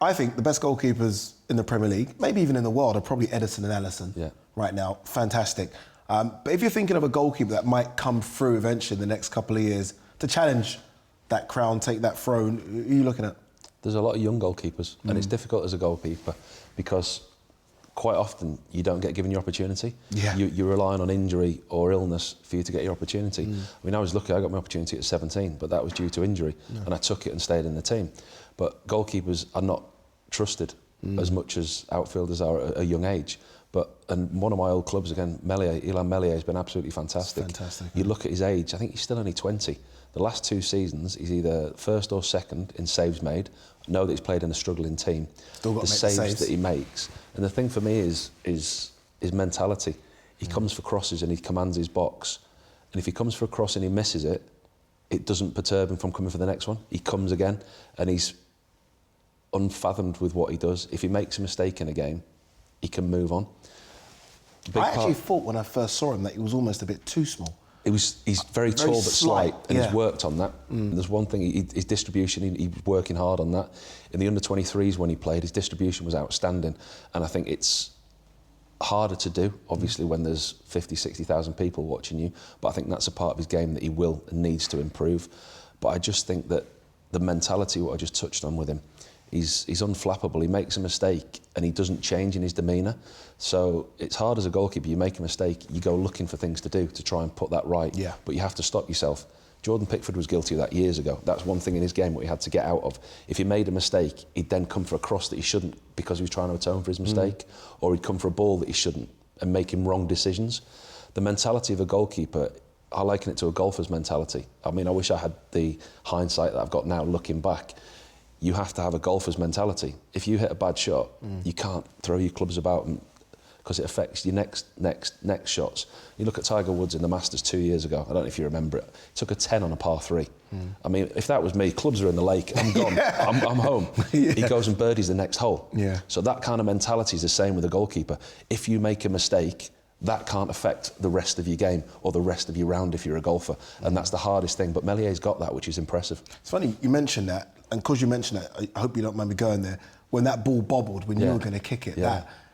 I think the best goalkeepers in the Premier League, maybe even in the world, are probably Ederson and Alisson right now. Fantastic. But if you're thinking of a goalkeeper that might come through eventually in the next couple of years to challenge that crown, take that throne, who are you looking at? There's a lot of young goalkeepers, and it's difficult as a goalkeeper because quite often you don't get given your opportunity. You're relying on injury or illness for you to get your opportunity. I mean, I was lucky I got my opportunity at 17, but that was due to injury, and I took it and stayed in the team. But goalkeepers are not trusted as much as outfielders are at a young age. And one of my old clubs, again, Ilan Meslier has been absolutely fantastic. You look at his age, I think he's still only 20. The last 2 seasons, he's either first or second in saves made. I know that he's played in a struggling team. Still got the saves that he makes. And the thing for me is his mentality. He comes for crosses and he commands his box. And if he comes for a cross and he misses it, it doesn't perturb him from coming for the next one. He comes again, and he's unfathomed with what he does. If he makes a mistake in a game, he can move on. I actually thought when I first saw him that he was almost a bit too small. He's very tall but slight, and he's worked on that. There's one thing, his distribution, he was working hard on that. In the under-23s when he played, his distribution was outstanding, and I think it's harder to do, obviously, when there's 50, 60,000 people watching you, but I think that's a part of his game that he will and needs to improve. But I just think that the mentality, what I just touched on with him, he's unflappable. He makes a mistake and he doesn't change in his demeanour. So it's hard as a goalkeeper. You make a mistake, you go looking for things to do to try and put that right. But you have to stop yourself. Jordan Pickford was guilty of that years ago. That's one thing in his game what he had to get out of. If he made a mistake, he'd then come for a cross that he shouldn't because he was trying to atone for his mistake, or he'd come for a ball that he shouldn't and making wrong decisions. The mentality of a goalkeeper, I liken it to a golfer's mentality. I mean, I wish I had the hindsight that I've got now looking back. You have to have a golfer's mentality. If you hit a bad shot, you can't throw your clubs about because it affects your next shots. You look at Tiger Woods in the Masters 2 years ago. I don't know if you remember it. He took a 10 on a par 3. I mean, if that was me, clubs are in the lake. I'm gone. I'm home. He goes and birdies the next hole. So that kind of mentality is the same with a goalkeeper. If you make a mistake, that can't affect the rest of your game or the rest of your round if you're a golfer. And that's the hardest thing. But Melié's got that, which is impressive. It's funny you mentioned that, and because you mentioned that, I hope you don't mind me going there, when that ball bobbled, when you were going to kick it.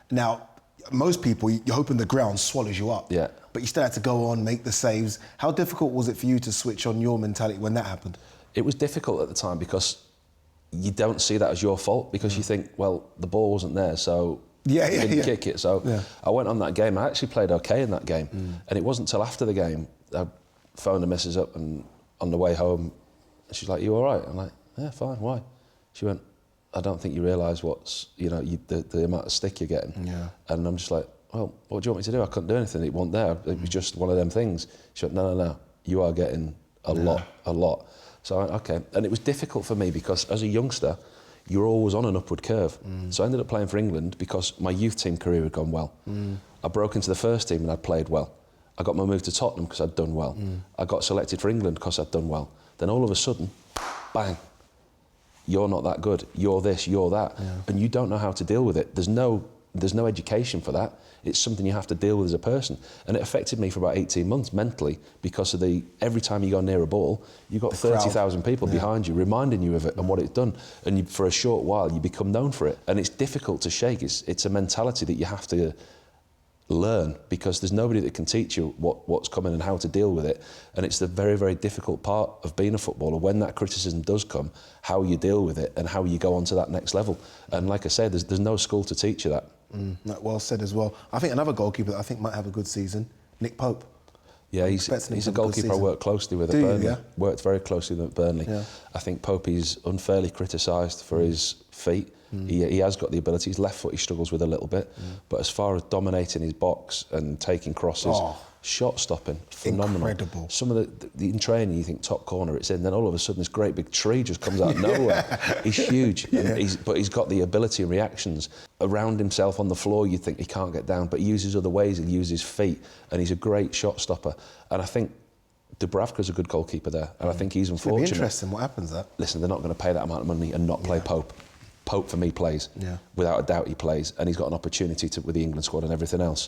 Now, most people, you're hoping the ground swallows you up. But you still had to go on, make the saves. How difficult was it for you to switch on your mentality when that happened? It was difficult at the time because you don't see that as your fault, because you think, well, the ball wasn't there, so didn't kick it. So I went on that game. I actually played okay in that game. And it wasn't till after the game, I phoned the missus up, and on the way home, she's like, "You all right?" I'm like, "Yeah, fine, why?" She went, "I don't think you realise what's, the amount of stick you're getting." And I'm just like, "Well, what do you want me to do? I couldn't do anything. It wasn't there. It was just one of them things." She went, No, you are getting a lot. So, okay. And it was difficult for me because as a youngster, you're always on an upward curve. So I ended up playing for England because my youth team career had gone well. I broke into the first team and I'd played well. I got my move to Tottenham because I'd done well. I got selected for England because I'd done well. Then all of a sudden, bang, you're not that good, you're this, you're that, and you don't know how to deal with it. There's no education for that. It's something you have to deal with as a person. And it affected me for about 18 months mentally because of every time you go near a ball, you've got 30,000 people behind you reminding you of it and what it's done. And for a short while, you become known for it. And it's difficult to shake. It's a mentality that you have to learn because there's nobody that can teach you what's coming and how to deal with it. And it's the very, very difficult part of being a footballer. When that criticism does come, how you deal with it and how you go on to that next level. And like I said, there's no school to teach you that. Well said as well. I think another goalkeeper that I think might have a good season, Nick Pope. Yeah, he's a goalkeeper I work closely with at Burnley. Worked very closely with at Burnley. I think Pope is unfairly criticised for his feet. He has got the ability. His left foot he struggles with a little bit, but as far as dominating his box and taking crosses, shot stopping, phenomenal. Incredible. Some of the in training you think top corner it's in, then all of a sudden this great big tree just comes out of nowhere. He's huge, but he's got the ability and reactions around himself on the floor. You think he can't get down, but he uses other ways. He uses his feet, and he's a great shot stopper. And I think Dubravka's a good goalkeeper there, and I think he's unfortunate. It'll be interesting what happens there. Listen, they're not going to pay that amount of money and not play Pope. Pope, for me, plays. Without a doubt he plays, and he's got an opportunity with the England squad and everything else.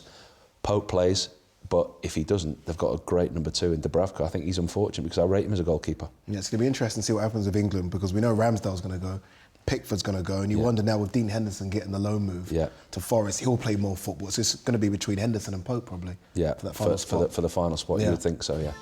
Pope plays, but if he doesn't, they've got a great number 2 in Dubravka. I think he's unfortunate because I rate him as a goalkeeper. Yeah, it's going to be interesting to see what happens with England because we know Ramsdale's going to go. Pickford's going to go, and you wonder now with Dean Henderson getting the loan move to Forest, he'll play more football. So it's going to be between Henderson and Pope probably. Yeah, for that final spot. For the final spot, you would think so, yeah.